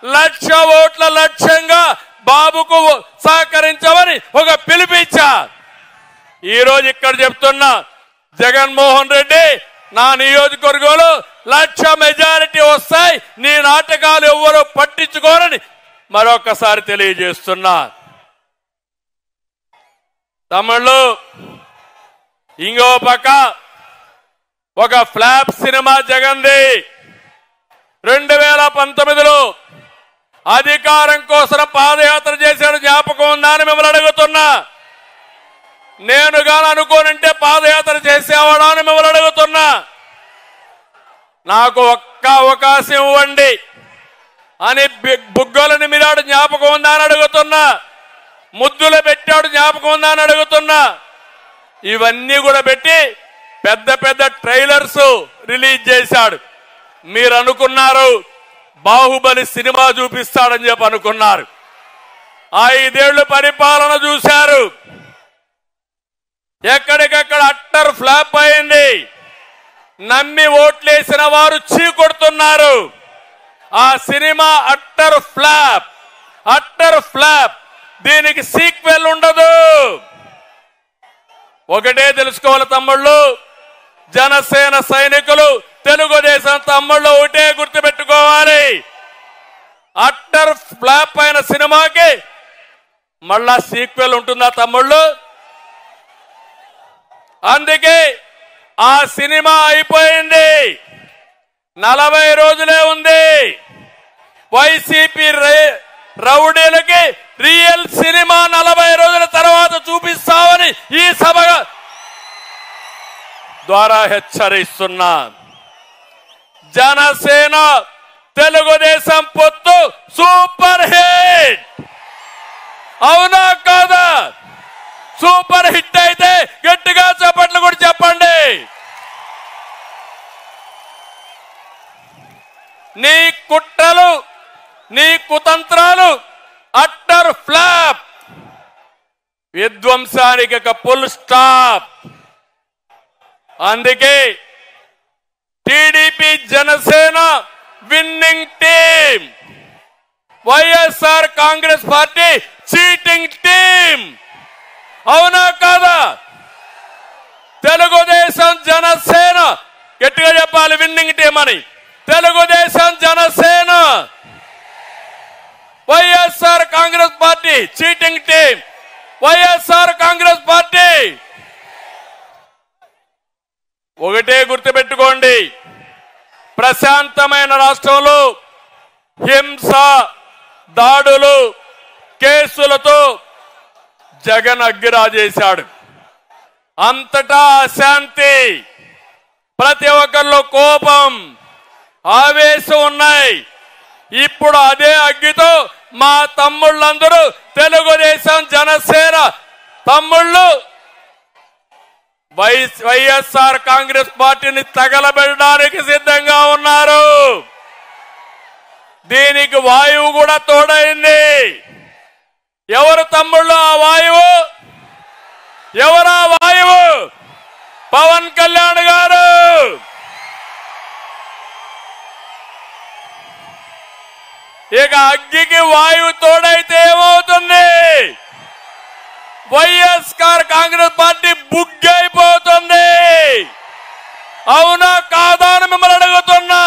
1,00,000 ఓట్ల లక్ష్యంగా బాబుకు సహకరించమని ఒక పిలుపిచ్చా. ఈరోజు ఇక్కడ చెప్తున్నా, జగన్మోహన్ రెడ్డి నా నియోజకవర్గంలో 1,00,000 మెజారిటీ వస్తాయి, నీ నాటకాలు ఎవ్వరూ పట్టించుకోరని మరొకసారి తెలియజేస్తున్నా. తమిళు ఇంకో పక్క ఒక ఫ్లాప్ సినిమా జగన్ది. 2019లో అధికారం కోసం పాదయాత్ర చేశాడు, జ్ఞాపకం ఉందా అని మిమ్మల్ని అడుగుతున్నా. నేను గాని అనుకోనంటే పాదయాత్ర చేసేవాడా అని మిమ్మల్ని అడుగుతున్నా. నాకు ఒక్క అవకాశం ఇవ్వండి అని బుగ్గలని మీరాడు, జ్ఞాపకం ఉందా అని అడుగుతున్నా. ముద్దులు పెట్టాడు, జ్ఞాపకం ఉందా అని అడుగుతున్నా. ఇవన్నీ కూడా పెట్టి పెద్ద పెద్ద ట్రైలర్స్ రిలీజ్ చేశాడు. మీరు అనుకున్నారు బాహుబలి సినిమా చూపిస్తాడని చెప్పి అనుకున్నారు. 5 ఏళ్లు పరిపాలన చూశారు, ఎక్కడికక్కడ అట్టర్ ఫ్లాప్ అయింది. నమ్మి ఓట్లేసిన వారు చీకొడుతున్నారు. ఆ సినిమా అట్టర్ ఫ్లాప్. దీనికి సీక్వెల్ ఉండదు. ఒకటే తెలుసుకోవాలి తమ్ముళ్ళు, జనసేన సైనికులు, తెలుగుదేశం తమ్ముళ్ళు ఒకటే గుర్తుపెట్టుకోవాలి. అట్టర్ ఫ్లాప్ అయిన సినిమాకి మళ్ళా సీక్వెల్ ఉంటుందా తమ్ముళ్ళు? అందుకే ఆ సినిమా అయిపోయింది, 40 రోజులే ఉంది. వైసీపీ రౌడీలకి రియల్ సినిమా 40 రోజుల తర్వాత చూపిస్తామని ఈ సభ ద్వారా హెచ్చరిస్తున్నా. జనసేన తెలుగుదేశం పొత్తు సూపర్ హిట్, అవునా కాదా? సూపర్ హిట్ అయితే గట్టిగా చప్పట్లు కూడా చెప్పండి. నీ కుట్రలు, నీ కుతంత్రాలు అట్టర్ ఫ్లాప్, విధ్వంసానికి ఒక ఫుల్ స్టాప్. అందుకే TDP Janasena winning team, YSR Congress party cheating team, అవునా కాదా? తెలుగుదేశం జనసేన గట్టిగా చెప్పాలి, విన్నింగ్ టీం అని. Telugu Desam Janasena, YSR Congress party cheating team, YSR Congress party. ఒకటే గుర్తుపెట్టుకోండి, ప్రశాంతమైన రాష్ట్రంలో హింస, దాడులు, కేసులతో జగన్ అగ్గిరాజేశాడు. అంతటా అశాంతి, ప్రతి ఒక్కరిలో కోపం, ఆవేశం ఉన్నాయి. ఇప్పుడు అదే అగ్గితో మా తమ్ముళ్ళందరూ తెలుగుదేశం జనసేన తమ్ముళ్ళు వైఎస్ఆర్ కాంగ్రెస్ పార్టీని తగలబెట్టడానికి సిద్ధంగా ఉన్నారు. దీనికి వాయువు కూడా తోడైంది. ఎవరు తమ్ముళ్ళు ఆ వాయువు? ఎవరా వాయువు? పవన్ కళ్యాణ్ గారు. ఇక అగ్గికి వాయువు తోడైతే ఏమవుతుంది? వైఎస్ఆర్ కాంగ్రెస్ పార్టీ బుగ్గైపోతుంది. అవునా కాదా అని మిమ్మల్ని అడుగుతున్నా.